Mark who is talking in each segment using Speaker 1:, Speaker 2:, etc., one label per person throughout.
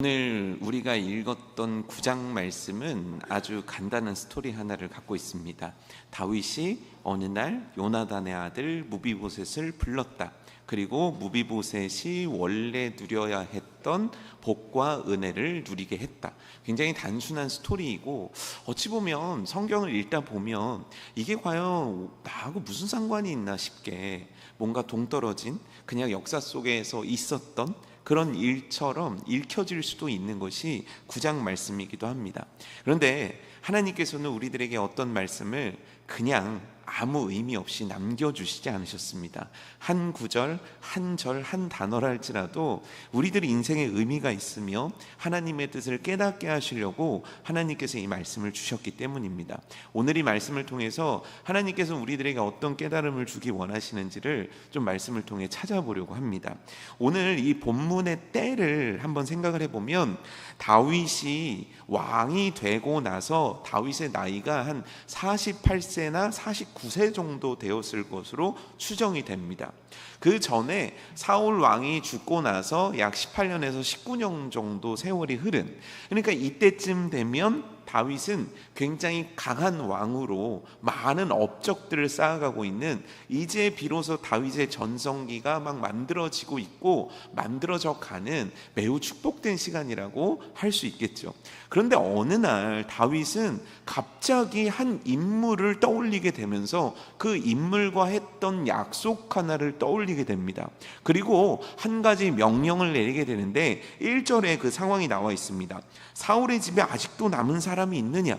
Speaker 1: 오늘 우리가 읽었던 9장 말씀은 아주 간단한 스토리 하나를 갖고 있습니다. 다윗이 어느 날 요나단의 아들 무비보셋을 불렀다. 그리고 무비보셋이 원래 누려야 했던 복과 은혜를 누리게 했다. 굉장히 단순한 스토리이고, 어찌 보면 성경을 읽다 보면 이게 과연 나하고 무슨 상관이 있나 싶게 뭔가 동떨어진 그냥 역사 속에서 있었던 그런 일처럼 읽혀질 수도 있는 것이 9장 말씀이기도 합니다. 그런데 하나님께서는 우리들에게 어떤 말씀을 그냥 아무 의미 없이 남겨주시지 않으셨습니다. 한 구절, 한 절, 한 단어라 할지라도 우리들의 인생에 의미가 있으며 하나님의 뜻을 깨닫게 하시려고 하나님께서 이 말씀을 주셨기 때문입니다. 오늘 이 말씀을 통해서 하나님께서 우리들에게 어떤 깨달음을 주기 원하시는지를 좀 말씀을 통해 찾아보려고 합니다. 오늘 이 본문의 때를 한번 생각을 해보면, 다윗이 왕이 되고 나서 다윗의 나이가 한 48세나 49세 정도 되었을 것으로 추정이 됩니다. 그 전에 사울 왕이 죽고 나서 약 18년에서 19년 정도 세월이 흐른, 그러니까 이때쯤 되면 다윗은 굉장히 강한 왕으로 많은 업적들을 쌓아가고 있는, 이제 비로소 다윗의 전성기가 막 만들어지고 있고 만들어져 가는 매우 축복된 시간이라고 할 수 있겠죠. 그런데 어느 날 다윗은 갑자기 한 인물을 떠올리게 되면서 그 인물과 했던 약속 하나를 떠올리게 됩니다. 그리고 한 가지 명령을 내리게 되는데 1절에 그 상황이 나와 있습니다. 사울의 집에 아직도 남은 사람이 있느냐?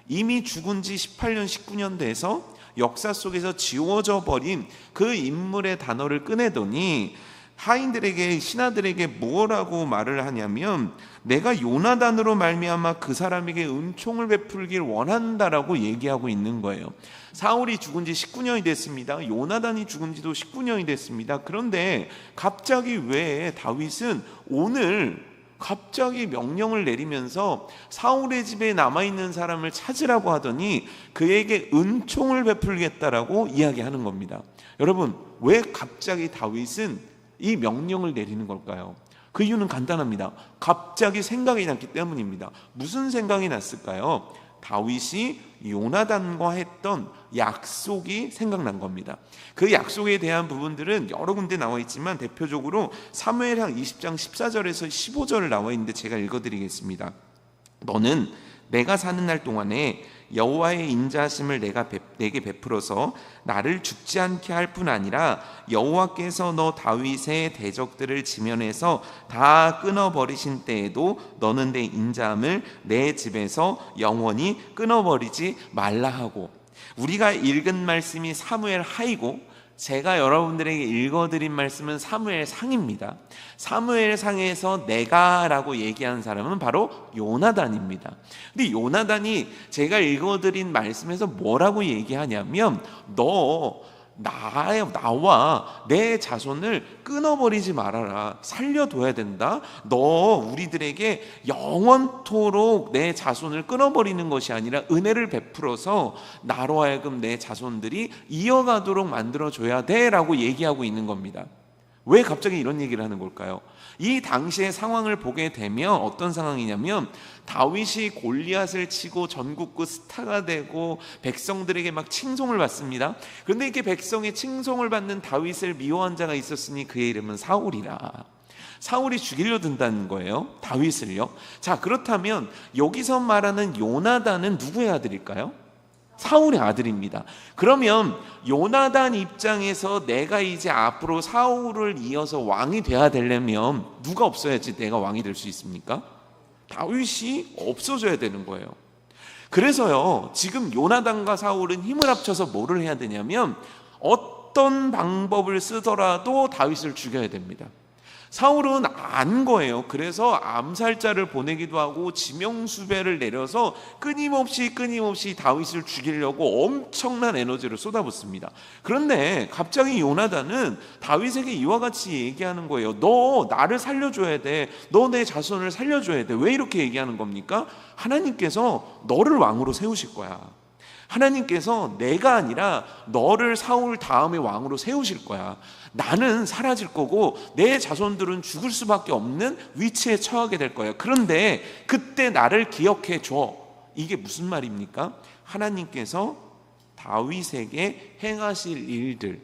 Speaker 1: 이미 죽은 지 18년 19년 돼서 역사 속에서 지워져 버린 그 인물의 단어를 꺼내더니 하인들에게, 신하들에게 뭐라고 말을 하냐면, 내가 요나단으로 말미암아 그 사람에게 은총을 베풀길 원한다라고 얘기하고 있는 거예요. 사울이 죽은 지 19년이 됐습니다. 요나단이 죽은 지도 19년이 됐습니다. 그런데 갑자기 왜 다윗은 오늘 갑자기 명령을 내리면서 사울의 집에 남아있는 사람을 찾으라고 하더니 그에게 은총을 베풀겠다라고 이야기하는 겁니다. 여러분, 왜 갑자기 다윗은 이 명령을 내리는 걸까요? 그 이유는 간단합니다. 갑자기 생각이 났기 때문입니다. 무슨 생각이 났을까요? 다윗이 요나단과 했던 약속이 생각난 겁니다. 그 약속에 대한 부분들은 여러 군데 나와 있지만 대표적으로 사무엘상 20장 14절에서 15절 나와 있는데 제가 읽어드리겠습니다. 너는 내가 사는 날 동안에 여호와의 인자하심을 내게 베풀어서 나를 죽지 않게 할 뿐 아니라 여호와께서 너 다윗의 대적들을 지면에서 다 끊어버리신 때에도 너는 내 인자함을 내 집에서 영원히 끊어버리지 말라 하고, 우리가 읽은 말씀이 사무엘 하이고 제가 여러분들에게 읽어드린 말씀은 사무엘 상입니다. 사무엘 상에서 내가라고 얘기한 사람은 바로 요나단입니다. 근데 요나단이 제가 읽어드린 말씀에서 뭐라고 얘기하냐면, 나와 내 자손을 끊어버리지 말아라. 살려둬야 된다. 너 우리들에게 영원토록 내 자손을 끊어버리는 것이 아니라 은혜를 베풀어서 나로 하여금 내 자손들이 이어가도록 만들어줘야 돼 라고 얘기하고 있는 겁니다. 왜 갑자기 이런 얘기를 하는 걸까요? 이 당시의 상황을 보게 되면 어떤 상황이냐면, 다윗이 골리앗을 치고 전국구 스타가 되고 백성들에게 막 칭송을 받습니다. 그런데 이렇게 백성의 칭송을 받는 다윗을 미워한 자가 있었으니 그의 이름은 사울이라. 사울이 죽이려 든다는 거예요, 다윗을요. 자, 그렇다면 여기서 말하는 요나단은 누구의 아들일까요? 사울의 아들입니다. 그러면 요나단 입장에서 내가 이제 앞으로 사울을 이어서 왕이 돼야 되려면 누가 없어야지 내가 왕이 될 수 있습니까? 다윗이 없어져야 되는 거예요. 그래서요, 지금 요나단과 사울은 힘을 합쳐서 뭐를 해야 되냐면 어떤 방법을 쓰더라도 다윗을 죽여야 됩니다. 사울은 안 거예요. 그래서 암살자를 보내기도 하고 지명수배를 내려서 끊임없이 다윗을 죽이려고 엄청난 에너지를 쏟아붓습니다. 그런데 갑자기 요나단은 다윗에게 이와 같이 얘기하는 거예요. 너 나를 살려줘야 돼. 너 내 자손을 살려줘야 돼. 왜 이렇게 얘기하는 겁니까? 하나님께서 너를 왕으로 세우실 거야. 하나님께서 내가 아니라 너를 사울 다음에 왕으로 세우실 거야. 나는 사라질 거고 내 자손들은 죽을 수밖에 없는 위치에 처하게 될 거야. 그런데 그때 나를 기억해 줘. 이게 무슨 말입니까? 하나님께서 다윗에게 행하실 일들,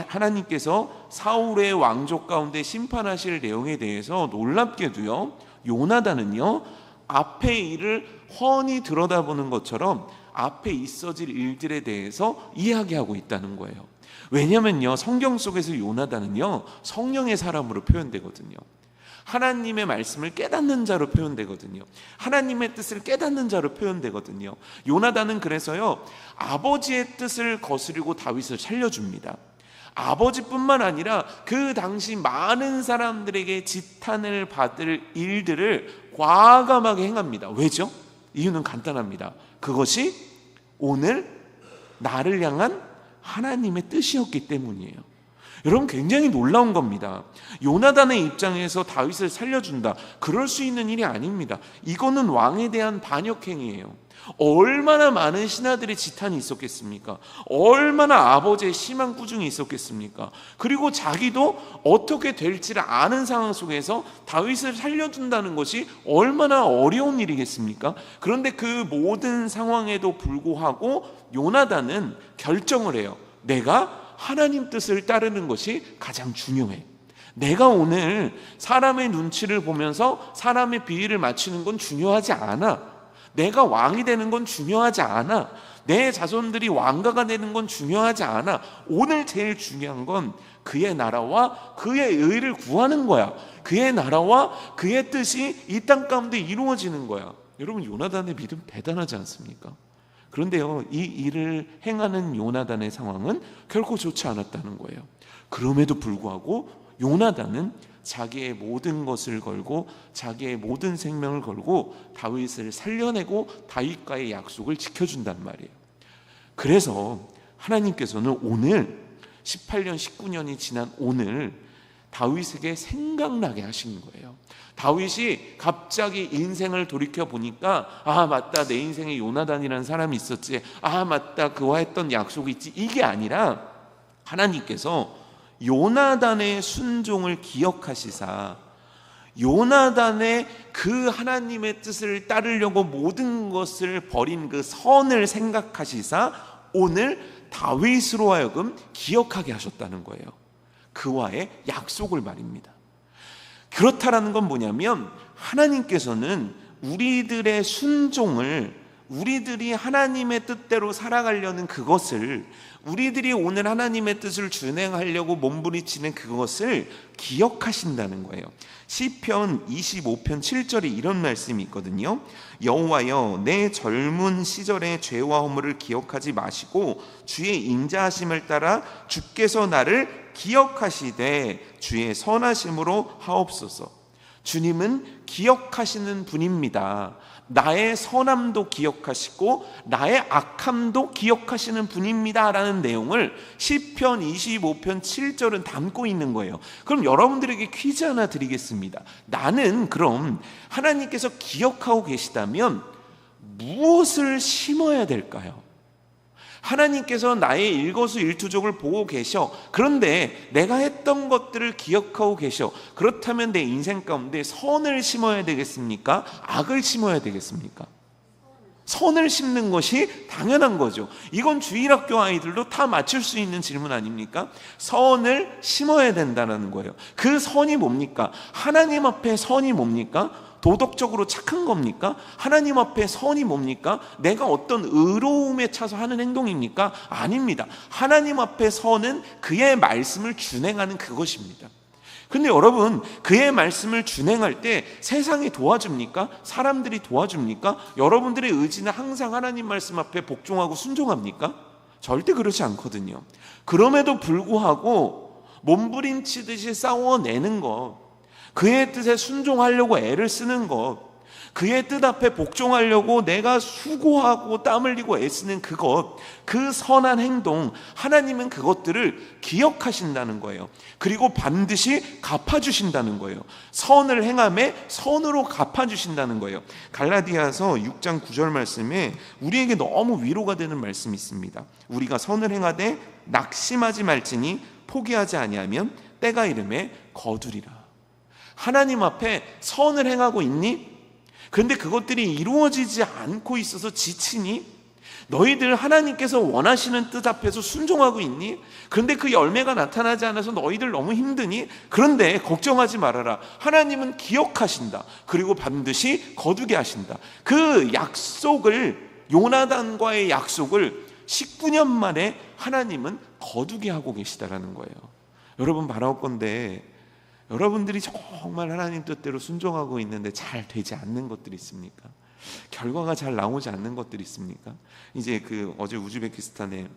Speaker 1: 하나님께서 사울의 왕족 가운데 심판하실 내용에 대해서 놀랍게도요, 요나단은요 앞의 일을 훤히 들여다보는 것처럼 앞에 있어질 일들에 대해서 이야기하고 있다는 거예요. 왜냐면요, 성경 속에서 요나단은요 성령의 사람으로 표현되거든요. 하나님의 말씀을 깨닫는 자로 표현되거든요. 하나님의 뜻을 깨닫는 자로 표현되거든요. 요나단은 그래서요 아버지의 뜻을 거스르고 다윗을 살려줍니다. 아버지뿐만 아니라 그 당시 많은 사람들에게 지탄을 받을 일들을 과감하게 행합니다. 왜죠? 이유는 간단합니다. 그것이 오늘 나를 향한 하나님의 뜻이었기 때문이에요. 여러분, 굉장히 놀라운 겁니다. 요나단의 입장에서 다윗을 살려준다, 그럴 수 있는 일이 아닙니다. 이거는 왕에 대한 반역행위예요. 얼마나 많은 신하들의 지탄이 있었겠습니까? 얼마나 아버지의 심한 꾸중이 있었겠습니까? 그리고 자기도 어떻게 될지를 아는 상황 속에서 다윗을 살려준다는 것이 얼마나 어려운 일이겠습니까? 그런데 그 모든 상황에도 불구하고 요나단은 결정을 해요. 내가 하나님 뜻을 따르는 것이 가장 중요해. 내가 오늘 사람의 눈치를 보면서 사람의 비위를 맞추는 건 중요하지 않아. 내가 왕이 되는 건 중요하지 않아. 내 자손들이 왕가가 되는 건 중요하지 않아. 오늘 제일 중요한 건 그의 나라와 그의 의를 구하는 거야. 그의 나라와 그의 뜻이 이 땅 가운데 이루어지는 거야. 여러분, 요나단의 믿음 대단하지 않습니까? 그런데요, 이 일을 행하는 요나단의 상황은 결코 좋지 않았다는 거예요. 그럼에도 불구하고 요나단은 자기의 모든 것을 걸고 자기의 모든 생명을 걸고 다윗을 살려내고 다윗과의 약속을 지켜준단 말이에요. 그래서 하나님께서는 오늘 18년 19년이 지난 오늘 다윗에게 생각나게 하신 거예요. 다윗이 갑자기 인생을 돌이켜 보니까 아 맞다, 내 인생에 요나단이라는 사람이 있었지, 아 맞다, 그와 했던 약속이 있지, 이게 아니라 하나님께서 요나단의 순종을 기억하시사 요나단의 그 하나님의 뜻을 따르려고 모든 것을 버린 그 선을 생각하시사 오늘 다윗으로 하여금 기억하게 하셨다는 거예요. 그와의 약속을 말입니다. 그렇다라는 건 뭐냐면 하나님께서는 우리들의 순종을, 우리들이 하나님의 뜻대로 살아가려는 그것을, 우리들이 오늘 하나님의 뜻을 준행하려고 몸부림치는 그것을 기억하신다는 거예요. 시편 25편 7절에 이런 말씀이 있거든요. 여호와여, 내 젊은 시절의 죄와 허물을 기억하지 마시고 주의 인자하심을 따라 주께서 나를 기억하시되 주의 선하심으로 하옵소서. 주님은 기억하시는 분입니다. 나의 선함도 기억하시고 나의 악함도 기억하시는 분입니다 라는 내용을 시편 25편 7절은 담고 있는 거예요. 그럼 여러분들에게 퀴즈 하나 드리겠습니다. 나는 그럼 하나님께서 기억하고 계시다면 무엇을 심어야 될까요? 하나님께서 나의 일거수일투족을 보고 계셔. 그런데 내가 했던 것들을 기억하고 계셔. 그렇다면 내 인생 가운데 선을 심어야 되겠습니까? 악을 심어야 되겠습니까? 선을 심는 것이 당연한 거죠. 이건 주일학교 아이들도 다 맞출 수 있는 질문 아닙니까? 선을 심어야 된다는 거예요. 그 선이 뭡니까? 하나님 앞에 선이 뭡니까? 도덕적으로 착한 겁니까? 하나님 앞에 선이 뭡니까? 내가 어떤 의로움에 차서 하는 행동입니까? 아닙니다. 하나님 앞에 선은 그의 말씀을 준행하는 그것입니다. 근데 여러분, 그의 말씀을 준행할 때 세상이 도와줍니까? 사람들이 도와줍니까? 여러분들의 의지는 항상 하나님 말씀 앞에 복종하고 순종합니까? 절대 그렇지 않거든요. 그럼에도 불구하고 몸부림치듯이 싸워내는 것, 그의 뜻에 순종하려고 애를 쓰는 것, 그의 뜻 앞에 복종하려고 내가 수고하고 땀 흘리고 애쓰는 그것, 그 선한 행동, 하나님은 그것들을 기억하신다는 거예요. 그리고 반드시 갚아주신다는 거예요. 선을 행함에 선으로 갚아주신다는 거예요. 갈라디아서 6장 9절 말씀에 우리에게 너무 위로가 되는 말씀이 있습니다. 우리가 선을 행하되 낙심하지 말지니 포기하지 아니하면 때가 이름에 거두리라. 하나님 앞에 선을 행하고 있니? 그런데 그것들이 이루어지지 않고 있어서 지치니? 너희들 하나님께서 원하시는 뜻 앞에서 순종하고 있니? 그런데 그 열매가 나타나지 않아서 너희들 너무 힘드니? 그런데 걱정하지 말아라. 하나님은 기억하신다. 그리고 반드시 거두게 하신다. 그 약속을, 요나단과의 약속을 19년 만에 하나님은 거두게 하고 계시다라는 거예요. 여러분, 바라올 건데, 여러분들이 정말 하나님 뜻대로 순종하고 있는데 잘 되지 않는 것들이 있습니까? 결과가 잘 나오지 않는 것들이 있습니까? 이제 어제 우즈베키스탄에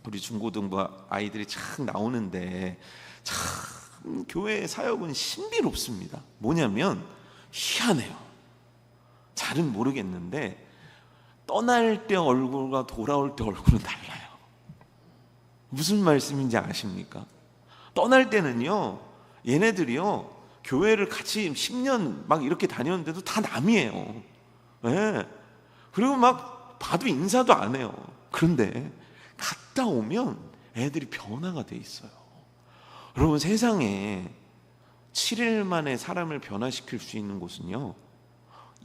Speaker 1: 우리 중고등부 아이들이 참 나오는데 참 교회 사역은 신비롭습니다. 뭐냐면 희한해요. 잘은 모르겠는데 떠날 때 얼굴과 돌아올 때 얼굴은 달라요. 무슨 말씀인지 아십니까? 떠날 때는요, 얘네들이요, 교회를 같이 10년 막 이렇게 다녔는데도 다 남이에요. 네. 그리고 막 봐도 인사도 안 해요. 그런데 갔다 오면 애들이 변화가 돼 있어요. 여러분, 세상에 7일 만에 사람을 변화시킬 수 있는 곳은요,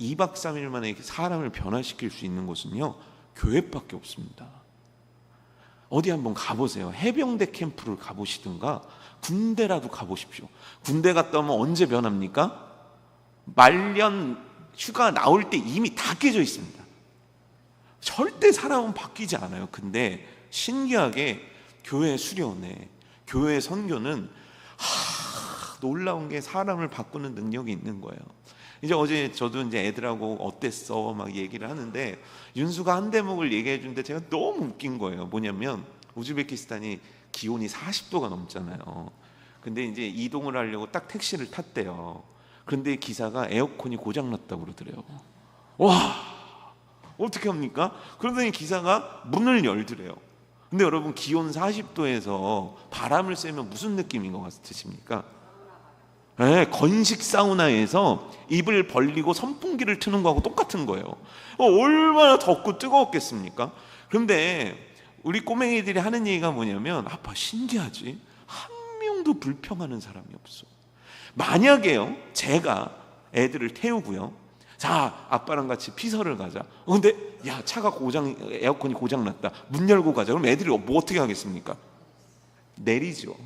Speaker 1: 2박 3일 만에 사람을 변화시킬 수 있는 곳은요, 교회밖에 없습니다. 어디 한번 가보세요. 해병대 캠프를 가보시든가 군대라도 가보십시오. 군대 갔다 오면 언제 변합니까? 말년 휴가 나올 때 이미 다 깨져 있습니다. 절대 사람은 바뀌지 않아요. 근데 신기하게 교회 수련회, 교회 선교는 놀라운 게 사람을 바꾸는 능력이 있는 거예요. 이제 어제 저도 이제 애들하고 어땠어 막 얘기를 하는데 윤수가 한 대목을 얘기해 주는데 제가 너무 웃긴 거예요. 뭐냐면 우즈베키스탄이 기온이 40도가 넘잖아요. 근데 이제 이동을 하려고 딱 택시를 탔대요. 그런데 기사가 에어컨이 고장났다고 그러더래요. 와, 어떻게 합니까? 그러더니 기사가 문을 열더래요. 근데 여러분, 기온 40도에서 바람을 쐬면 무슨 느낌인 것 같으십니까? 네, 건식 사우나에서 입을 벌리고 선풍기를 트는 거하고 똑같은 거예요. 얼마나 덥고 뜨거웠겠습니까? 그런데 우리 꼬맹이들이 하는 얘기가 뭐냐면, 아빠 신기하지? 한 명도 불평하는 사람이 없어. 만약에요, 제가 애들을 태우고요, 자, 아빠랑 같이 피서를 가자. 근데 야, 차가 에어컨이 고장났다. 문 열고 가자. 그럼 애들이 뭐 어떻게 하겠습니까? 내리죠.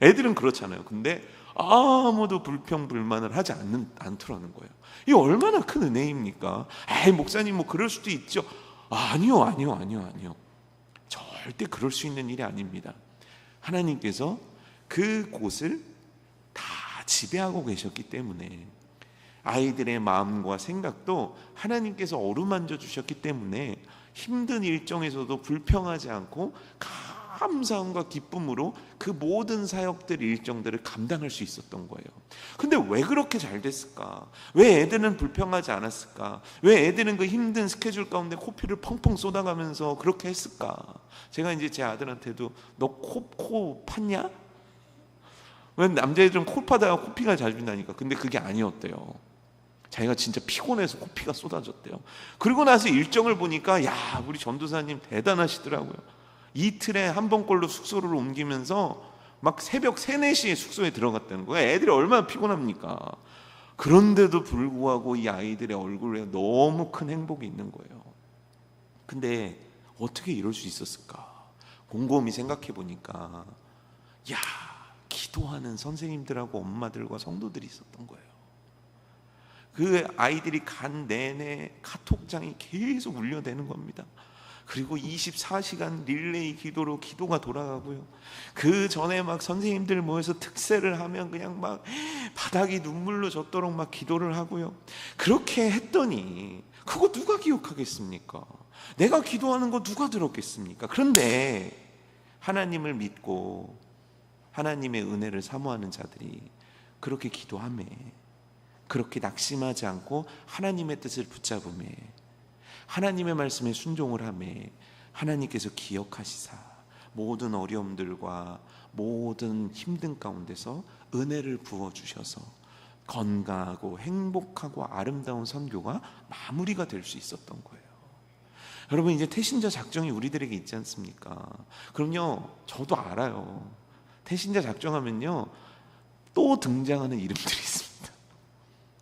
Speaker 1: 애들은 그렇잖아요. 근데 아무도 불평 불만을 하지 않더라는 거예요. 이게 얼마나 큰 은혜입니까? 에이, 목사님 뭐 그럴 수도 있죠. 아니요. 절대 그럴 수 있는 일이 아닙니다. 하나님께서 그곳을 다 지배하고 계셨기 때문에, 아이들의 마음과 생각도 하나님께서 어루만져 주셨기 때문에 힘든 일정에서도 불평하지 않고 감사함과 기쁨으로 그 모든 사역들, 일정들을 감당할 수 있었던 거예요. 근데 왜 그렇게 잘 됐을까? 왜 애들은 불평하지 않았을까? 왜 애들은 그 힘든 스케줄 가운데 코피를 펑펑 쏟아가면서 그렇게 했을까? 제가 이제 제 아들한테도 너 코 팠냐? 왜 남자애들은 코 파다가 코피가 잘 준다니까. 근데 그게 아니었대요. 자기가 진짜 피곤해서 코피가 쏟아졌대요. 그리고 나서 일정을 보니까, 야, 우리 전도사님 대단하시더라고요. 이틀에 한 번꼴로 숙소를 옮기면서 막 새벽 3, 4시에 숙소에 들어갔다는 거예요. 애들이 얼마나 피곤합니까? 그런데도 불구하고 이 아이들의 얼굴에 너무 큰 행복이 있는 거예요. 근데 어떻게 이럴 수 있었을까? 곰곰이 생각해 보니까, 야, 기도하는 선생님들하고 엄마들과 성도들이 있었던 거예요. 그 아이들이 간 내내 카톡장이 계속 울려대는 겁니다. 그리고 24시간 릴레이 기도로 기도가 돌아가고요. 그 전에 막 선생님들 모여서 특세를 하면 그냥 막 바닥이 눈물로 젖도록 막 기도를 하고요. 그렇게 했더니 그거 누가 기억하겠습니까? 내가 기도하는 거 누가 들었겠습니까? 그런데 하나님을 믿고 하나님의 은혜를 사모하는 자들이 그렇게 기도하며 그렇게 낙심하지 않고 하나님의 뜻을 붙잡음에, 하나님의 말씀에 순종을 하매 하나님께서 기억하시사 모든 어려움들과 모든 힘든 가운데서 은혜를 부어주셔서 건강하고 행복하고 아름다운 선교가 마무리가 될 수 있었던 거예요. 여러분, 이제 태신자 작정이 우리들에게 있지 않습니까? 그럼요, 저도 알아요. 태신자 작정하면요 또 등장하는 이름들이 있습니다.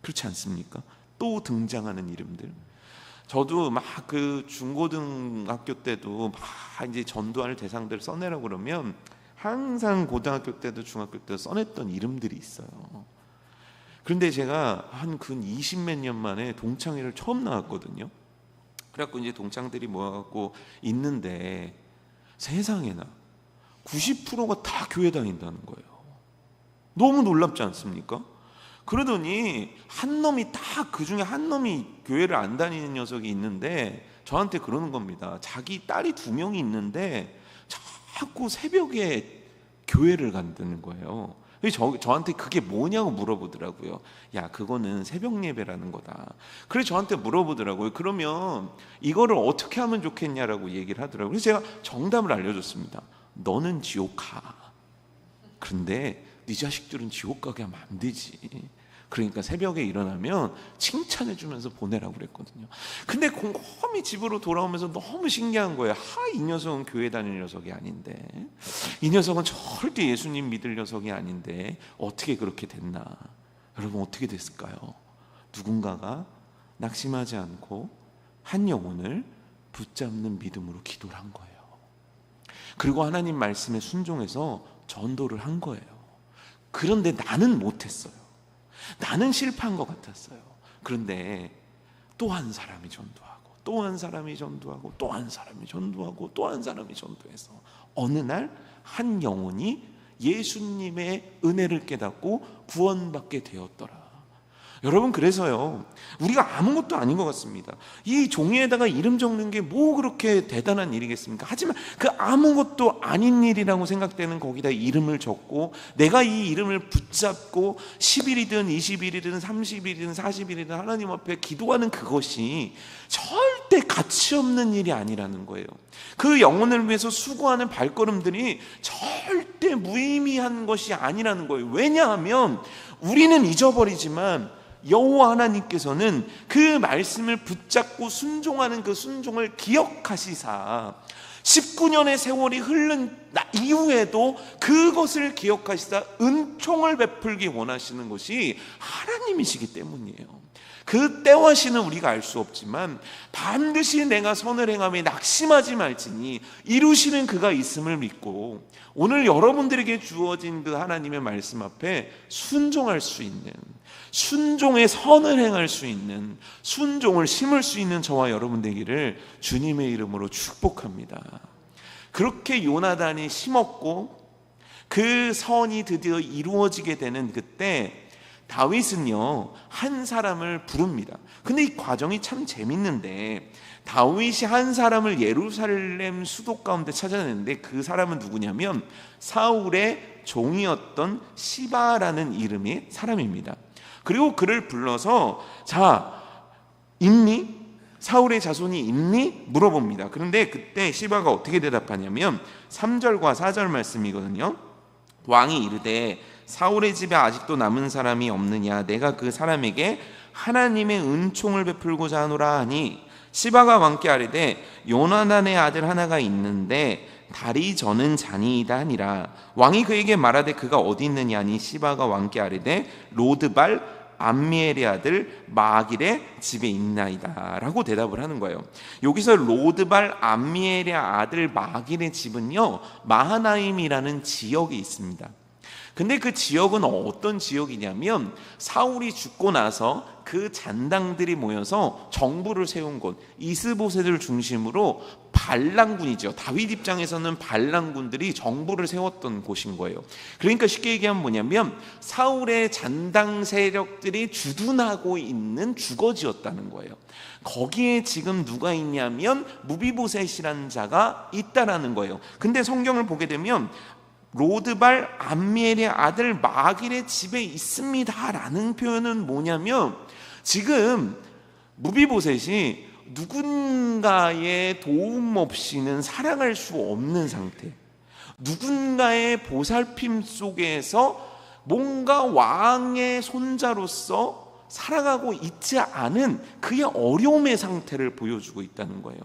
Speaker 1: 그렇지 않습니까? 또 등장하는 이름들. 저도 막 그 중고등학교 때도 막 이제 전도할 대상들 써내라고 그러면 항상 고등학교 때도 중학교 때도 써냈던 이름들이 있어요. 그런데 제가 한 근 20몇 년 만에 동창회를 처음 나왔거든요. 그래갖고 이제 동창들이 모여갖고 있는데 세상에나 90%가 다 교회 다닌다는 거예요. 너무 놀랍지 않습니까? 그러더니 한 놈이 다 그 중에 한 놈이 교회를 안 다니는 녀석이 있는데 저한테 그러는 겁니다. 자기 딸이 2명이 있는데 자꾸 새벽에 교회를 간다는 거예요. 저한테 그게 뭐냐고 물어보더라고요. 야, 그거는 새벽 예배라는 거다. 그래서 저한테 물어보더라고요. 그러면 이거를 어떻게 하면 좋겠냐라고 얘기를 하더라고요. 그래서 제가 정답을 알려줬습니다. 너는 지옥 가. 그런데 네 자식들은 지옥 가게 하면 안 되지. 그러니까 새벽에 일어나면 칭찬해주면서 보내라고 그랬거든요. 근데 곰곰이 집으로 돌아오면서 너무 신기한 거예요. 이 녀석은 교회 다닐 녀석이 아닌데, 이 녀석은 절대 예수님 믿을 녀석이 아닌데 어떻게 그렇게 됐나. 여러분, 어떻게 됐을까요? 누군가가 낙심하지 않고 한 영혼을 붙잡는 믿음으로 기도를 한 거예요. 그리고 하나님 말씀에 순종해서 전도를 한 거예요. 그런데 나는 못했어요. 나는 실패한 것 같았어요. 그런데 또 한 사람이 전도하고 또 한 사람이 전도하고 또 한 사람이 전도하고 또 한 사람이 전도해서 어느 날 한 영혼이 예수님의 은혜를 깨닫고 구원받게 되었더라. 여러분, 그래서요 우리가 아무것도 아닌 것 같습니다. 이 종이에다가 이름 적는 게 뭐 그렇게 대단한 일이겠습니까? 하지만 그 아무것도 아닌 일이라고 생각되는 거기다 이름을 적고 내가 이 이름을 붙잡고 10일이든 20일이든 30일이든 40일이든 하나님 앞에 기도하는 그것이 절대 가치 없는 일이 아니라는 거예요. 그 영혼을 위해서 수고하는 발걸음들이 절대 무의미한 것이 아니라는 거예요. 왜냐하면 우리는 잊어버리지만 여호와 하나님께서는 그 말씀을 붙잡고 순종하는 그 순종을 기억하시사 19년의 세월이 흐른 이후에도 그것을 기억하시사 은총을 베풀기 원하시는 것이 하나님이시기 때문이에요. 그 때와 시는 우리가 알 수 없지만 반드시 내가 선을 행함에 낙심하지 말지니 이루시는 그가 있음을 믿고 오늘 여러분들에게 주어진 그 하나님의 말씀 앞에 순종할 수 있는, 순종의 선을 행할 수 있는, 순종을 심을 수 있는 저와 여러분 되기를 주님의 이름으로 축복합니다. 그렇게 요나단이 심었고 그 선이 드디어 이루어지게 되는 그때 다윗은요 한 사람을 부릅니다. 근데 이 과정이 참 재밌는데 다윗이 한 사람을 예루살렘 수도 가운데 찾아내는데 그 사람은 누구냐면 사울의 종이었던 시바라는 이름의 사람입니다. 그리고 그를 불러서 자, 있니? 사울의 자손이 있니? 물어봅니다. 그런데 그때 시바가 어떻게 대답하냐면 3절과 4절 말씀이거든요. 왕이 이르되 사울의 집에 아직도 남은 사람이 없느냐? 내가 그 사람에게 하나님의 은총을 베풀고자 하노라 하니 시바가 왕께 아뢰되 요나단의 아들 하나가 있는데 다리 저는 잔이이다 하니라. 왕이 그에게 말하되 그가 어디 있느냐 하니 시바가 왕께 아뢰되 로드발 암미엘의 아들 마길의 집에 있나이다 라고 대답을 하는 거예요. 여기서 로드발 암미엘의 아들 마길의 집은요 마하나임이라는 지역이 있습니다. 근데 그 지역은 어떤 지역이냐면 사울이 죽고 나서 그 잔당들이 모여서 정부를 세운 곳, 이스보셋을 중심으로 반란군이죠. 다윗 입장에서는 반란군들이 정부를 세웠던 곳인 거예요. 그러니까 쉽게 얘기하면 뭐냐면 사울의 잔당 세력들이 주둔하고 있는 주거지였다는 거예요. 거기에 지금 누가 있냐면 무비보셋이라는 자가 있다라는 거예요. 근데 성경을 보게 되면 로드발 암미엘의 아들 마길의 집에 있습니다라는 표현은 뭐냐면, 지금 무비보셋이 누군가의 도움 없이는 살아갈 수 없는 상태, 누군가의 보살핌 속에서 뭔가 왕의 손자로서 살아가고 있지 않은 그의 어려움의 상태를 보여주고 있다는 거예요.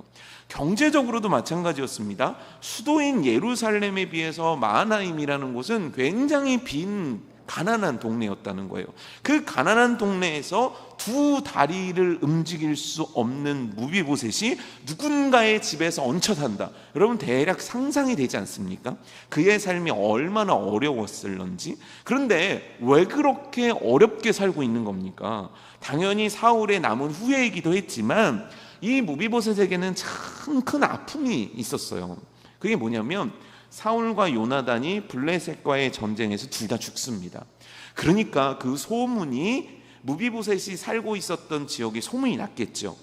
Speaker 1: 경제적으로도 마찬가지였습니다. 수도인 예루살렘에 비해서 마하나임이라는 곳은 굉장히 빈 가난한 동네였다는 거예요. 그 가난한 동네에서 두 다리를 움직일 수 없는 무비보셋이 누군가의 집에서 얹혀 산다. 여러분 대략 상상이 되지 않습니까? 그의 삶이 얼마나 어려웠을런지. 그런데 왜 그렇게 어렵게 살고 있는 겁니까? 당연히 사울의 남은 후예이기도 했지만 이 무비보셋에게는 참 큰 아픔이 있었어요. 그게 뭐냐면 사울과 요나단이 블레셋과의 전쟁에서 둘 다 죽습니다. 그러니까 그 소문이 무비보셋이 살고 있었던 지역에 소문이 났겠죠.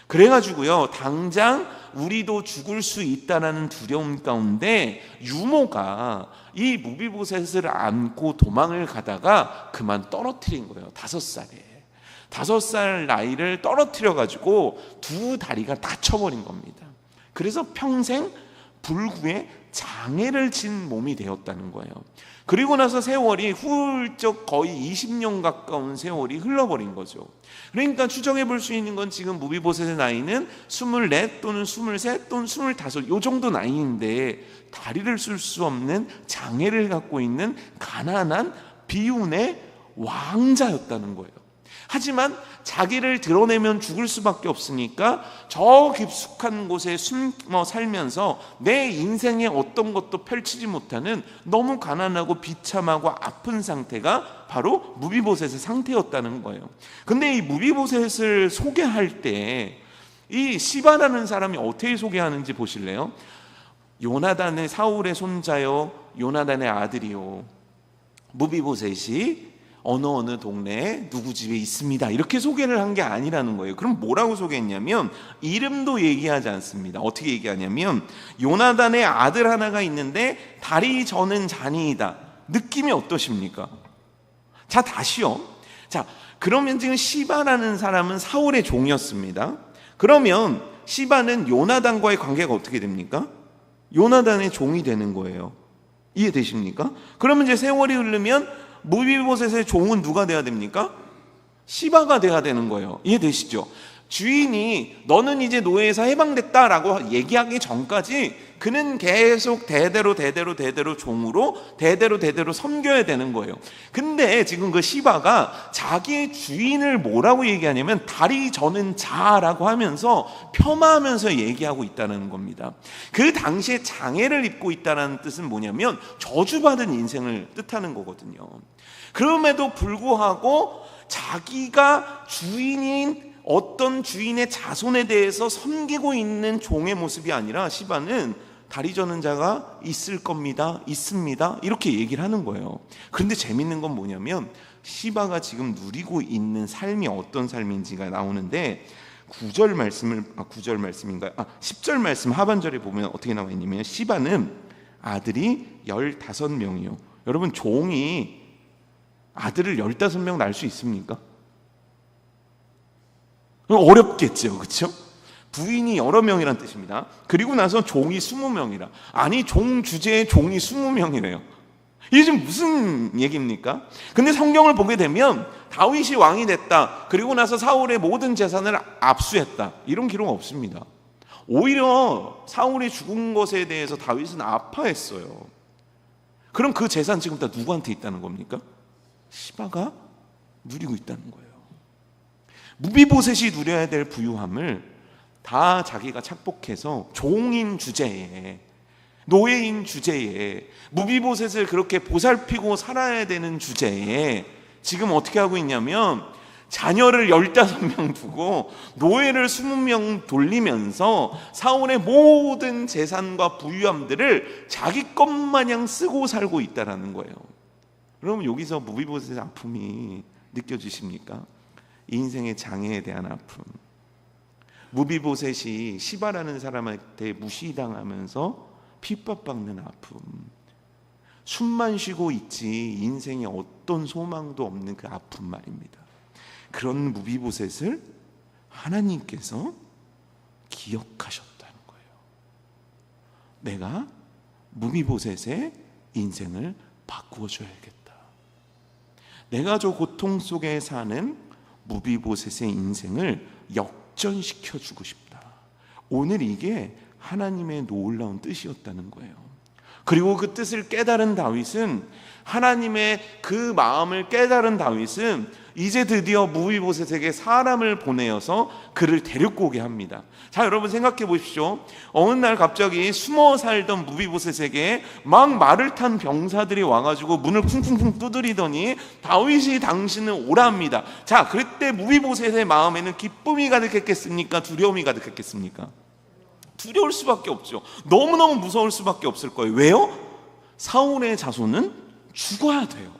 Speaker 1: 그래가지고요, 당장 우리도 죽을 수 있다는 두려움 가운데 유모가 이 무비보셋을 안고 도망을 가다가 그만 떨어뜨린 거예요. 5살 나이를 떨어뜨려가지고 두 다리가 다쳐버린 겁니다. 그래서 평생 불구에 장애를 진 몸이 되었다는 거예요. 그리고 나서 세월이 훌쩍 거의 20년 가까운 세월이 흘러버린 거죠. 그러니까 추정해 볼 수 있는 건 지금 무비보셋의 나이는 24 또는 23 또는 25, 요 정도 나이인데 다리를 쓸 수 없는 장애를 갖고 있는 가난한 비운의 왕자였다는 거예요. 하지만 자기를 드러내면 죽을 수밖에 없으니까 저 깊숙한 곳에 숨어 살면서 내 인생의 어떤 것도 펼치지 못하는 너무 가난하고 비참하고 아픈 상태가 바로 무비보셋의 상태였다는 거예요. 근데 이 무비보셋을 소개할 때 이 시바라는 사람이 어떻게 소개하는지 보실래요? 요나단의 사울의 손자요, 요나단의 아들이요, 무비보셋이 어느 동네에 누구 집에 있습니다, 이렇게 소개를 한 게 아니라는 거예요. 그럼 뭐라고 소개했냐면 이름도 얘기하지 않습니다. 어떻게 얘기하냐면 요나단의 아들 하나가 있는데 다리 저는 잔이이다. 느낌이 어떠십니까? 자, 다시요. 자, 그러면 지금 시바라는 사람은 사울의 종이었습니다. 그러면 시바는 요나단과의 관계가 어떻게 됩니까? 요나단의 종이 되는 거예요. 이해되십니까? 그러면 이제 세월이 흐르면 무비보셋의 종은 누가 돼야 됩니까? 시바가 돼야 되는 거예요. 이해되시죠? 주인이 너는 이제 노예에서 해방됐다라고 얘기하기 전까지 그는 계속 대대로 종으로 대대로 섬겨야 되는 거예요. 근데 지금 그 시바가 자기의 주인을 뭐라고 얘기하냐면 다리 저는 자라고 하면서 폄하하면서 얘기하고 있다는 겁니다. 그 당시에 장애를 입고 있다는 뜻은 뭐냐면 저주받은 인생을 뜻하는 거거든요. 그럼에도 불구하고 자기가 주인인 어떤 주인의 자손에 대해서 섬기고 있는 종의 모습이 아니라 시바는 다리 저는 자가 있을 겁니다, 있습니다, 이렇게 얘기를 하는 거예요. 그런데 재밌는 건 뭐냐면 시바가 지금 누리고 있는 삶이 어떤 삶인지가 나오는데 10절 말씀 하반절에 보면 어떻게 나와 있냐면 시바는 아들이 15명이요. 여러분 종이 아들을 15명 낳을 수 있습니까? 어렵겠죠, 그렇죠? 부인이 여러 명이란 뜻입니다. 그리고 나서 종이 20명이라. 아니 종 주제에 종이 20명이래요. 이게 지금 무슨 얘기입니까? 근데 성경을 보게 되면 다윗이 왕이 됐다, 그리고 나서 사울의 모든 재산을 압수했다, 이런 기록 없습니다. 오히려 사울이 죽은 것에 대해서 다윗은 아파했어요. 그럼 그 재산 지금 다 누구한테 있다는 겁니까? 시바가 누리고 있다는 거예요. 무비보셋이 누려야 될 부유함을 다 자기가 착복해서 종인 주제에, 노예인 주제에, 무비보셋을 그렇게 보살피고 살아야 되는 주제에 지금 어떻게 하고 있냐면 자녀를 15명 두고 노예를 20명 돌리면서 사울의 모든 재산과 부유함들을 자기 것마냥 쓰고 살고 있다는 거예요. 그러면 여기서 무비보셋의 아픔이 느껴지십니까? 인생의 장애에 대한 아픔. 무비보셋이 시바라는 사람한테 무시당하면서 핍박받는 아픔. 숨만 쉬고 있지 인생에 어떤 소망도 없는 그 아픈 말입니다. 그런 무비보셋을 하나님께서 기억하셨다는 거예요. 내가 무비보셋의 인생을 바꾸어줘야겠다. 내가 저 고통 속에 사는 무비보셋의 인생을 역전시켜주고 싶다. 오늘 이게 하나님의 놀라운 뜻이었다는 거예요. 그리고 그 뜻을 깨달은 다윗은, 하나님의 그 마음을 깨달은 다윗은 이제 드디어 무비보셋에게 사람을 보내어서 그를 데리고 오게 합니다. 자, 여러분 생각해 보십시오. 어느 날 갑자기 숨어 살던 무비보셋에게 막 말을 탄 병사들이 와가지고 문을 쿵쿵쿵 두드리더니 다윗이 당신을 오랍니다. 자, 그때 무비보셋의 마음에는 기쁨이 가득했겠습니까? 두려움이 가득했겠습니까? 두려울 수밖에 없죠. 너무너무 무서울 수밖에 없을 거예요. 왜요? 사울의 자손은 죽어야 돼요.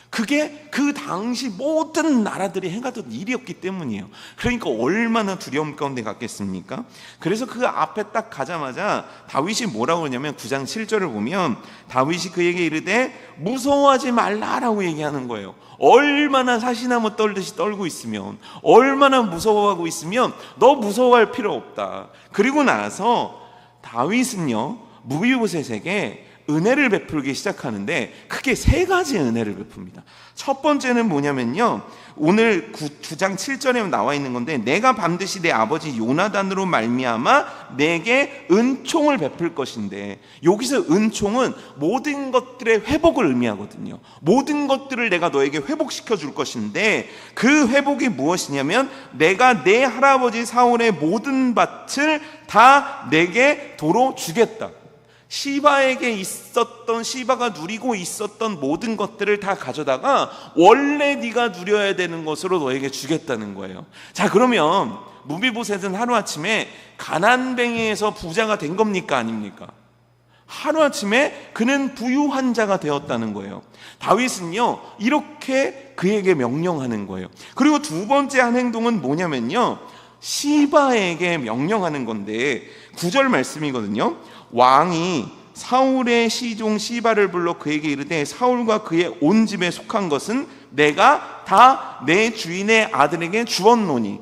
Speaker 1: 그게 그 당시 모든 나라들이 행하던 일이었기 때문이에요. 그러니까 얼마나 두려움 가운데 갔겠습니까? 그래서 그 앞에 딱 가자마자 다윗이 뭐라고 하냐면 9장 7절을 보면 다윗이 그에게 이르되 무서워하지 말라라고 얘기하는 거예요. 얼마나 사시나무 떨듯이 떨고 있으면, 얼마나 무서워하고 있으면 너 무서워할 필요 없다. 그리고 나서 다윗은요 무비보셋에게 은혜를 베풀기 시작하는데 크게 세 가지 은혜를 베풉니다. 첫 번째는 뭐냐면요, 오늘 9장 7절에 나와 있는 건데, 내가 반드시 내 아버지 요나단으로 말미암아 내게 은총을 베풀 것인데, 여기서 은총은 모든 것들의 회복을 의미하거든요. 모든 것들을 내가 너에게 회복시켜 줄 것인데, 그 회복이 무엇이냐면 내가 내 할아버지 사울의 모든 밭을 다 내게 도로 주겠다. 시바에게 있었던, 시바가 누리고 있었던 모든 것들을 다 가져다가 원래 네가 누려야 되는 것으로 너에게 주겠다는 거예요. 자, 그러면 무비보셋은 하루아침에 가난뱅이에서 부자가 된 겁니까? 아닙니까? 하루아침에 그는 부유한 자가 되었다는 거예요. 다윗은요 이렇게 그에게 명령하는 거예요. 그리고 두 번째 한 행동은 뭐냐면요, 시바에게 명령하는 건데 9절 말씀이거든요. 왕이 사울의 시종 시바를 불러 그에게 이르되 사울과 그의 온 집에 속한 것은 내가 다 내 주인의 아들에게 주었노니.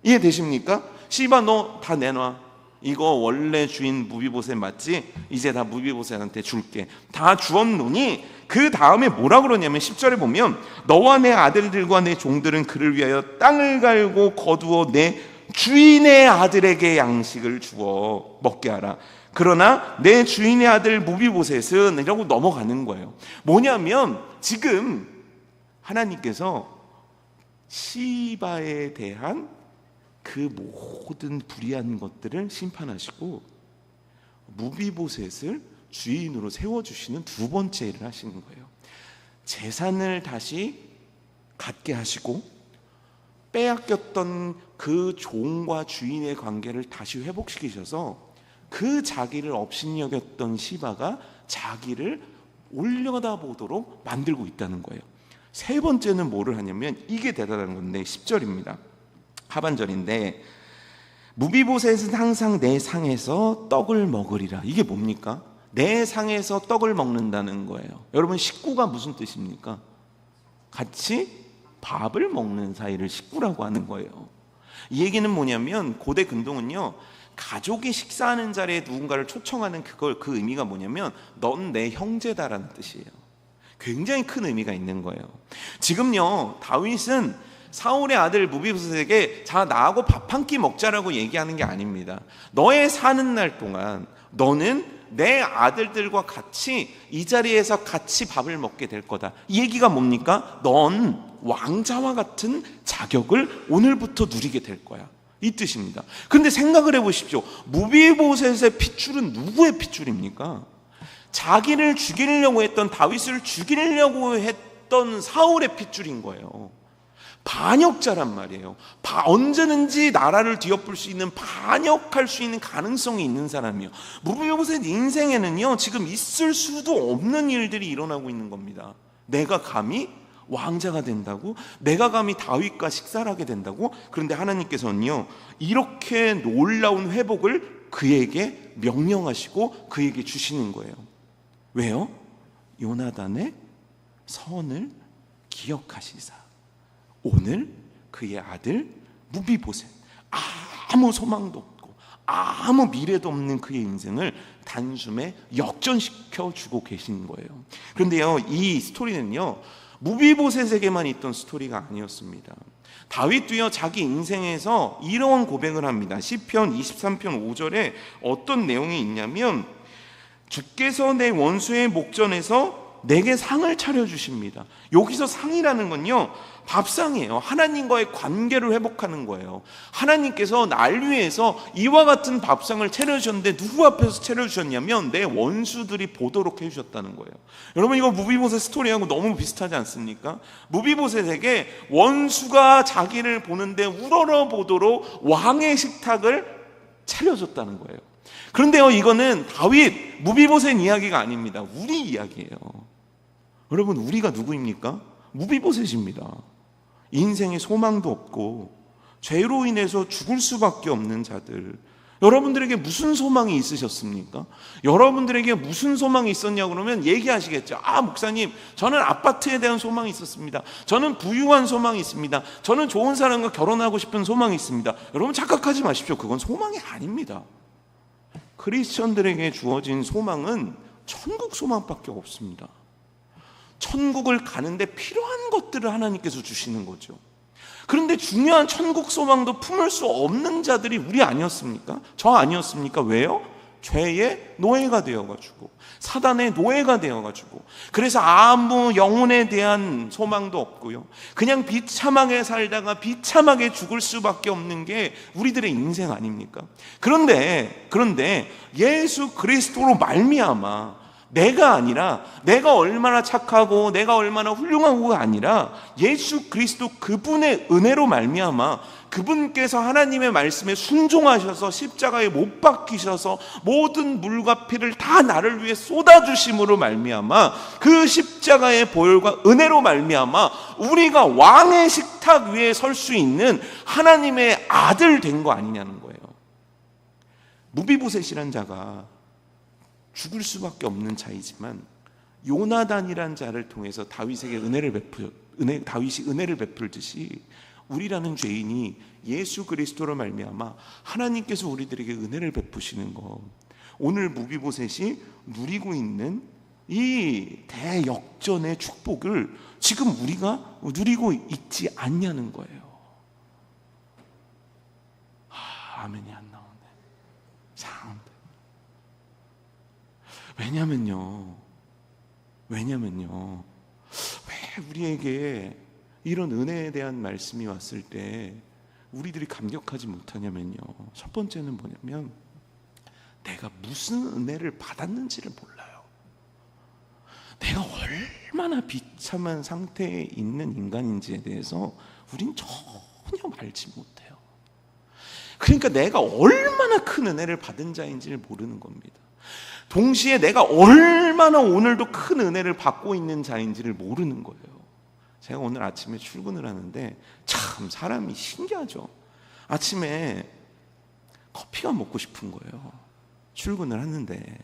Speaker 1: 이해되십니까? 시바 너 다 내놔. 이거 원래 주인 무비보셋 맞지? 이제 다 무비보셋한테 줄게. 다 주었노니. 그 다음에 뭐라 그러냐면 10절에 보면 너와 내 아들들과 내 종들은 그를 위하여 땅을 갈고 거두어 내 주인의 아들에게 양식을 주어 먹게 하라. 그러나 내 주인의 아들 무비보셋은 이라고 넘어가는 거예요. 뭐냐면 지금 하나님께서 시바에 대한 그 모든 불의한 것들을 심판하시고 무비보셋을 주인으로 세워주시는 두 번째 일을 하시는 거예요. 재산을 다시 갖게 하시고 빼앗겼던 그 종과 주인의 관계를 다시 회복시키셔서 그 자기를 업신여겼던 시바가 자기를 올려다보도록 만들고 있다는 거예요. 세 번째는 뭐를 하냐면 이게 대단한 건데 10절입니다. 하반절인데 무비보셋은 항상 내 상에서 떡을 먹으리라. 이게 뭡니까? 내 상에서 떡을 먹는다는 거예요. 여러분 식구가 무슨 뜻입니까? 같이 밥을 먹는 사이를 식구라고 하는 거예요. 이 얘기는 뭐냐면 고대 근동은요 가족이 식사하는 자리에 누군가를 초청하는 그 의미가 뭐냐면 넌 내 형제다라는 뜻이에요. 굉장히 큰 의미가 있는 거예요. 지금요 다윗은 사울의 아들 무비보셋에게 자 나하고 밥 한 끼 먹자라고 얘기하는 게 아닙니다. 너의 사는 날 동안 너는 내 아들들과 같이 이 자리에서 같이 밥을 먹게 될 거다. 이 얘기가 뭡니까? 넌 왕자와 같은 자격을 오늘부터 누리게 될 거야. 이 뜻입니다. 근데 생각을 해보십시오. 무비보셋의 핏줄은 누구의 핏줄입니까? 자기를 죽이려고 했던, 다윗을 죽이려고 했던 사울의 핏줄인 거예요. 반역자란 말이에요. 언제든지 나라를 뒤엎을 수 있는, 반역할 수 있는 가능성이 있는 사람이에요. 무비보셋 인생에는요 지금 있을 수도 없는 일들이 일어나고 있는 겁니다. 내가 감히 왕자가 된다고? 내가 감히 다윗과 식사를 하게 된다고? 그런데 하나님께서는요 이렇게 놀라운 회복을 그에게 명령하시고 그에게 주시는 거예요. 왜요? 요나단의 선을 기억하시사 오늘 그의 아들 무비보셋, 아무 소망도 없고 아무 미래도 없는 그의 인생을 단숨에 역전시켜 주고 계신 거예요. 그런데요, 이 스토리는요 무비보셋에게만 있던 스토리가 아니었습니다. 다윗도요 자기 인생에서 이런 고백을 합니다. 시편 23편 5절에 어떤 내용이 있냐면, 주께서 내 원수의 목전에서 내게 상을 차려주십니다. 여기서 상이라는 건요 밥상이에요. 하나님과의 관계를 회복하는 거예요. 하나님께서 날 위해서 이와 같은 밥상을 차려주셨는데 누구 앞에서 차려주셨냐면 내 원수들이 보도록 해주셨다는 거예요. 여러분, 이거 무비보셋 스토리하고 너무 비슷하지 않습니까? 무비보셋에게 원수가 자기를 보는데 우러러 보도록 왕의 식탁을 차려줬다는 거예요. 그런데요, 이거는 다윗, 무비보셋 이야기가 아닙니다. 우리 이야기예요. 여러분, 우리가 누구입니까? 무비보셋입니다. 인생에 소망도 없고 죄로 인해서 죽을 수밖에 없는 자들. 여러분들에게 무슨 소망이 있으셨습니까? 여러분들에게 무슨 소망이 있었냐 그러면 얘기하시겠죠. 목사님, 저는 아파트에 대한 소망이 있었습니다. 저는 부유한 소망이 있습니다. 저는 좋은 사람과 결혼하고 싶은 소망이 있습니다. 여러분, 착각하지 마십시오. 그건 소망이 아닙니다. 크리스천들에게 주어진 소망은 천국 소망밖에 없습니다. 천국을 가는데 필요한 것들을 하나님께서 주시는 거죠. 그런데 중요한 천국 소망도 품을 수 없는 자들이 우리 아니었습니까? 저 아니었습니까? 왜요? 죄의 노예가 되어가지고, 사단의 노예가 되어가지고, 그래서 아무 영혼에 대한 소망도 없고요, 그냥 비참하게 살다가 비참하게 죽을 수밖에 없는 게 우리들의 인생 아닙니까? 그런데 예수 그리스도로 말미암아 내가 아니라, 내가 얼마나 착하고 내가 얼마나 훌륭하고가 아니라 예수 그리스도 그분의 은혜로 말미암아 그분께서 하나님의 말씀에 순종하셔서 십자가에 못 박히셔서 모든 물과 피를 다 나를 위해 쏟아주심으로 말미암아 그 십자가의 보혈과 은혜로 말미암아 우리가 왕의 식탁 위에 설 수 있는 하나님의 아들 된 거 아니냐는 거예요. 무비보셋이란 자가 죽을 수밖에 없는 자이지만 요나단이란 자를 통해서 다윗이 은혜를 베풀듯이 우리라는 죄인이 예수 그리스도로 말미암아 하나님께서 우리들에게 은혜를 베푸시는 것, 오늘 무비보셋이 누리고 있는 이 대역전의 축복을 지금 우리가 누리고 있지 않냐는 거예요. 아멘이 안 나오네. 상대. 왜냐면요, 왜 우리에게 이런 은혜에 대한 말씀이 왔을 때 우리들이 감격하지 못하냐면요, 첫 번째는 뭐냐면 내가 무슨 은혜를 받았는지를 몰라요. 내가 얼마나 비참한 상태에 있는 인간인지에 대해서 우린 전혀 알지 못해요. 그러니까 내가 얼마나 큰 은혜를 받은 자인지를 모르는 겁니다. 동시에 내가 얼마나 오늘도 큰 은혜를 받고 있는 자인지를 모르는 거예요. 제가 오늘 아침에 출근을 하는데 참 사람이 신기하죠. 아침에 커피가 먹고 싶은 거예요. 출근을 하는데.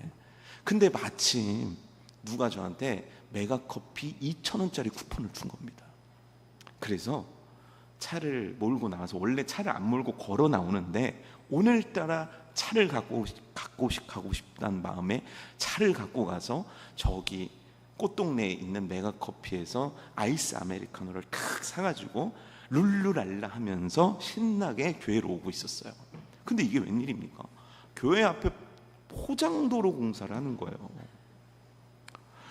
Speaker 1: 근데 마침 누가 저한테 메가커피 2,000원짜리 쿠폰을 준 겁니다. 그래서 차를 몰고 나와서, 원래 차를 안 몰고 걸어 나오는데 오늘따라 차를 가고 싶다는 마음에 차를 갖고 가서 저기 꽃동네에 있는 메가커피에서 아이스 아메리카노를 탁 사가지고 룰루랄라 하면서 신나게 교회로 오고 있었어요. 근데 이게 웬일입니까? 교회 앞에 포장도로 공사를 하는 거예요.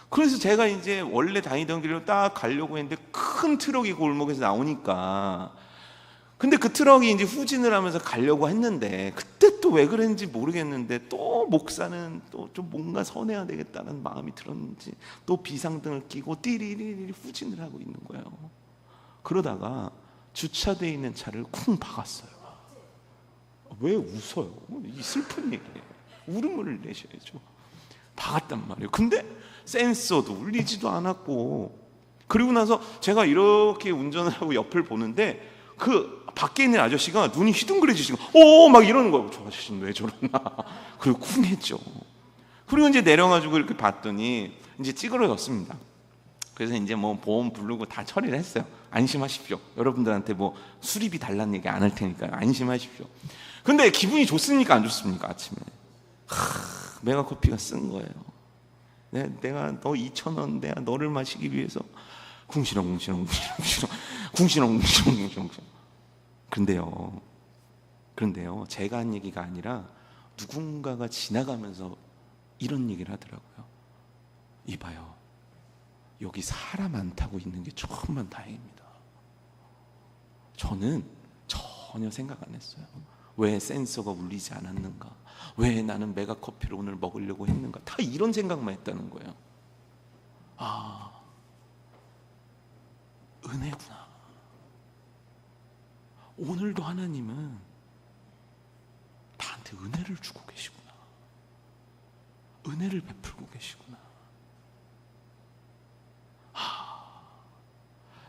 Speaker 1: 그래서 제가 이제 원래 다니던 길로 딱 가려고 했는데 큰 트럭이 골목에서 나오니까, 근데 그 트럭이 이제 후진을 하면서 가려고 했는데 그때 또 왜 그랬는지 모르겠는데 또 목사는 또 좀 뭔가 선해야 되겠다는 마음이 들었는지 또 비상등을 끼고 띠리리리 후진을 하고 있는 거예요. 그러다가 주차되어 있는 차를 쿵 박았어요. 왜 웃어요? 이 슬픈 얘기예요. 울음을 내셔야죠. 박았단 말이에요. 근데 센서도 울리지도 않았고, 그리고 나서 제가 이렇게 운전을 하고 옆을 보는데 그 밖에 있는 아저씨가 눈이 휘둥그레지시고 막 이러는 거예요. 저 아저씨는 왜 저러나. 그리고 쿵 했죠. 그리고 이제 내려가지고 이렇게 봤더니 이제 찌그러졌습니다. 그래서 이제 뭐 보험 부르고 다 처리를 했어요. 안심하십시오. 여러분들한테 뭐 수리비 달라는 얘기 안 할 테니까 안심하십시오. 근데 기분이 좋습니까 안 좋습니까? 아침에 메가커피가 쓴 거예요. 내가 너 2,000원 내가 너를 마시기 위해서 궁시렁. 그런데요 제가 한 얘기가 아니라 누군가가 지나가면서 이런 얘기를 하더라고요. 이봐요, 여기 사람 안 타고 있는 게 천만 다행입니다. 저는 전혀 생각 안 했어요. 왜 센서가 울리지 않았는가, 왜 나는 메가커피를 오늘 먹으려고 했는가, 다 이런 생각만 했다는 거예요. 아, 은혜구나. 오늘도 하나님은 나한테 은혜를 주고 계시구나. 은혜를 베풀고 계시구나.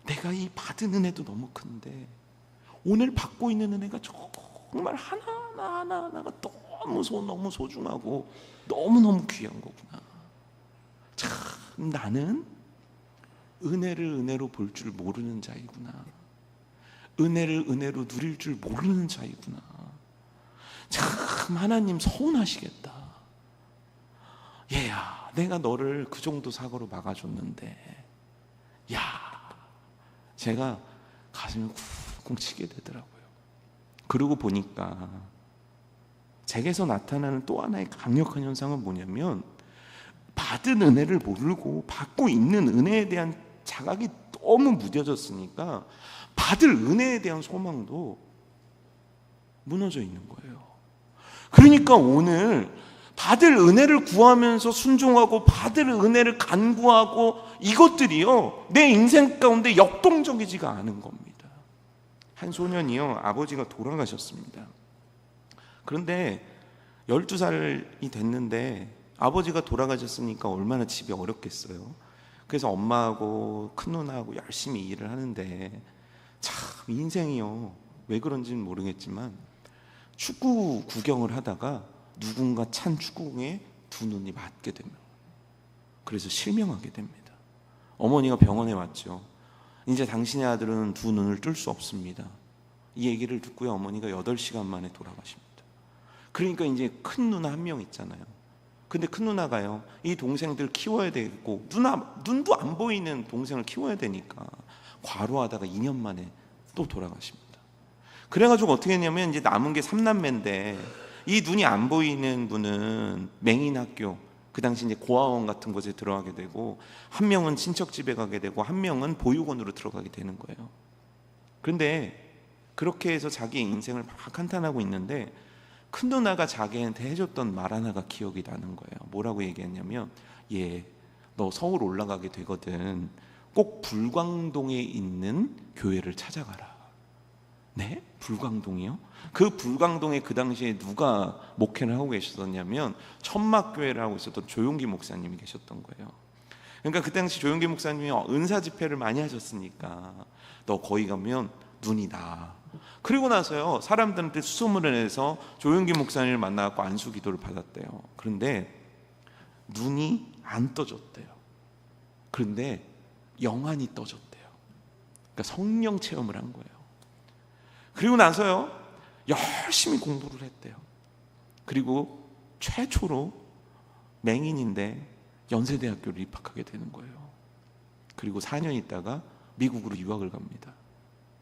Speaker 1: 내가 이 받은 은혜도 너무 큰데 오늘 받고 있는 은혜가 정말 하나하나가 너무 소중하고 너무너무 귀한 거구나. 참 나는 은혜를 은혜로 볼 줄 모르는 자이구나. 은혜를 은혜로 누릴 줄 모르는 자이구나. 참 하나님 서운하시겠다. 얘야, 내가 너를 그 정도 사고로 막아줬는데, 야, 제가 가슴이 쿵쿵 치게 되더라고요. 그러고 보니까 제게서 나타나는 또 하나의 강력한 현상은 뭐냐면, 받은 은혜를 모르고 받고 있는 은혜에 대한 자각이 너무 무뎌졌으니까 받을 은혜에 대한 소망도 무너져 있는 거예요. 그러니까 오늘 받을 은혜를 구하면서 순종하고 받을 은혜를 간구하고 이것들이요 내 인생 가운데 역동적이지가 않은 겁니다. 한 소년이요 아버지가 돌아가셨습니다. 그런데 12살이 됐는데 아버지가 돌아가셨으니까 얼마나 집이 어렵겠어요. 그래서 엄마하고 큰 누나하고 열심히 일을 하는데 참 인생이요 왜 그런지는 모르겠지만 축구 구경을 하다가 누군가 찬 축구공에 두 눈이 맞게 됩니다. 그래서 실명하게 됩니다. 어머니가 병원에 왔죠. 이제 당신의 아들은 두 눈을 뜰 수 없습니다. 이 얘기를 듣고요 어머니가 8시간 만에 돌아가십니다. 그러니까 이제 큰 누나 한 명 있잖아요. 근데 큰 누나가요 이 동생들 키워야 되고 눈도 안 보이는 동생을 키워야 되니까 과로하다가 2년 만에 또 돌아가십니다. 그래가지고 어떻게 했냐면 이제 남은 게 3남매인데 이 눈이 안 보이는 분은 맹인학교, 그 당시 이제 고아원 같은 곳에 들어가게 되고, 한 명은 친척 집에 가게 되고, 한 명은 보육원으로 들어가게 되는 거예요. 그런데 그렇게 해서 자기의 인생을 막 한탄하고 있는데 큰 누나가 자기한테 해줬던 말 하나가 기억이 나는 거예요. 뭐라고 얘기했냐면, 얘, 너 서울 올라가게 되거든. 꼭 불광동에 있는 교회를 찾아가라. 네? 불광동이요? 그 불광동에 그 당시에 누가 목회를 하고 계셨었냐면 천막교회를 하고 있었던 조용기 목사님이 계셨던 거예요. 그러니까 그 당시 조용기 목사님이 은사 집회를 많이 하셨으니까 너 거기 가면 눈이 나. 그리고 나서요 사람들한테 수소문을 내서 조용기 목사님을 만나고 안수 기도를 받았대요. 그런데 눈이 안 떠졌대요. 그런데 영안이 떠졌대요. 그러니까 성령 체험을 한 거예요. 그리고 나서요 열심히 공부를 했대요. 그리고 최초로 맹인인데 연세대학교를 입학하게 되는 거예요. 그리고 4년 있다가 미국으로 유학을 갑니다.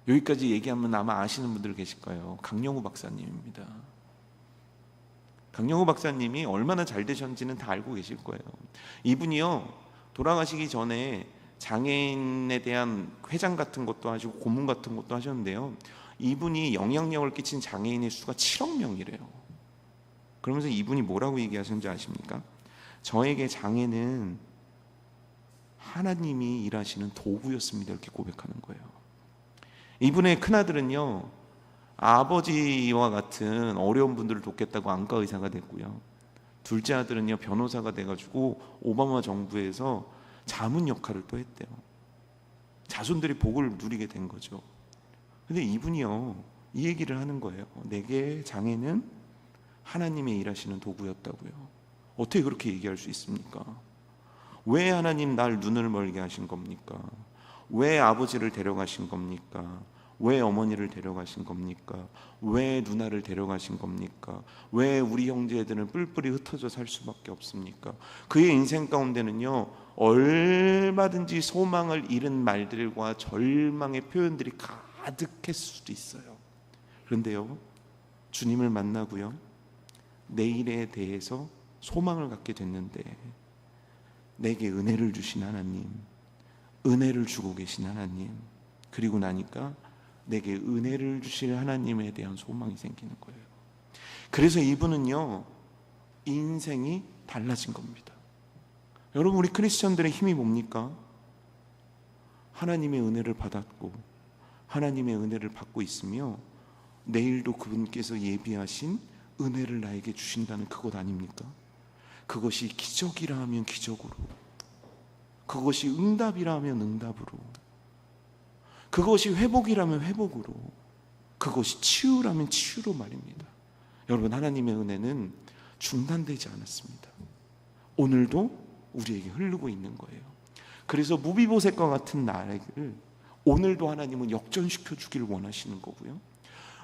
Speaker 1: 여기까지 얘기하면 아마 아시는 분들 계실 거예요. 강영우 박사님입니다. 강영우 박사님이 얼마나 잘 되셨는지는 다 알고 계실 거예요. 이분이요 돌아가시기 전에 장애인에 대한 회장 같은 것도 하시고 고문 같은 것도 하셨는데요, 이분이 영향력을 끼친 장애인의 수가 7억 명이래요. 그러면서 이분이 뭐라고 얘기하셨는지 아십니까? 저에게 장애는 하나님이 일하시는 도구였습니다. 이렇게 고백하는 거예요. 이분의 큰아들은요 아버지와 같은 어려운 분들을 돕겠다고 안과 의사가 됐고요, 둘째 아들은요 변호사가 돼가지고 오바마 정부에서 자문 역할을 또 했대요. 자손들이 복을 누리게 된 거죠. 근데 이분이요 이 얘기를 하는 거예요. 내게 장애는 하나님의 일하시는 도구였다고요. 어떻게 그렇게 얘기할 수 있습니까? 왜 하나님 날 눈을 멀게 하신 겁니까? 왜 아버지를 데려가신 겁니까? 왜 어머니를 데려가신 겁니까? 왜 누나를 데려가신 겁니까? 왜 우리 형제들은 뿔뿔이 흩어져 살 수밖에 없습니까? 그의 인생 가운데는요, 얼마든지 소망을 잃은 말들과 절망의 표현들이 가득했을 수도 있어요. 그런데요, 주님을 만나고요, 내일에 대해서 소망을 갖게 됐는데, 내게 은혜를 주신 하나님, 은혜를 주고 계신 하나님, 그리고 나니까 내게 은혜를 주실 하나님에 대한 소망이 생기는 거예요. 그래서 이분은요, 인생이 달라진 겁니다. 여러분, 우리 크리스천들의 힘이 뭡니까? 하나님의 은혜를 받았고 하나님의 은혜를 받고 있으며 내일도 그분께서 예비하신 은혜를 나에게 주신다는 그것 아닙니까? 그것이 기적이라 하면 기적으로, 그것이 응답이라 하면 응답으로, 그것이 회복이라면 회복으로, 그것이 치유라면 치유로 말입니다. 여러분, 하나님의 은혜는 중단되지 않았습니다. 오늘도 우리에게 흐르고 있는 거예요. 그래서 무비보셋과 같은 나를 오늘도 하나님은 역전시켜 주기를 원하시는 거고요,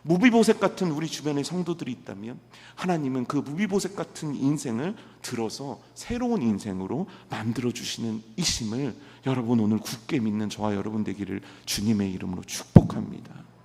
Speaker 1: 무비보셋 같은 우리 주변에 성도들이 있다면 하나님은 그 무비보셋 같은 인생을 들어서 새로운 인생으로 만들어 주시는 이심을 여러분 오늘 굳게 믿는 저와 여러분 되기를 주님의 이름으로 축복합니다.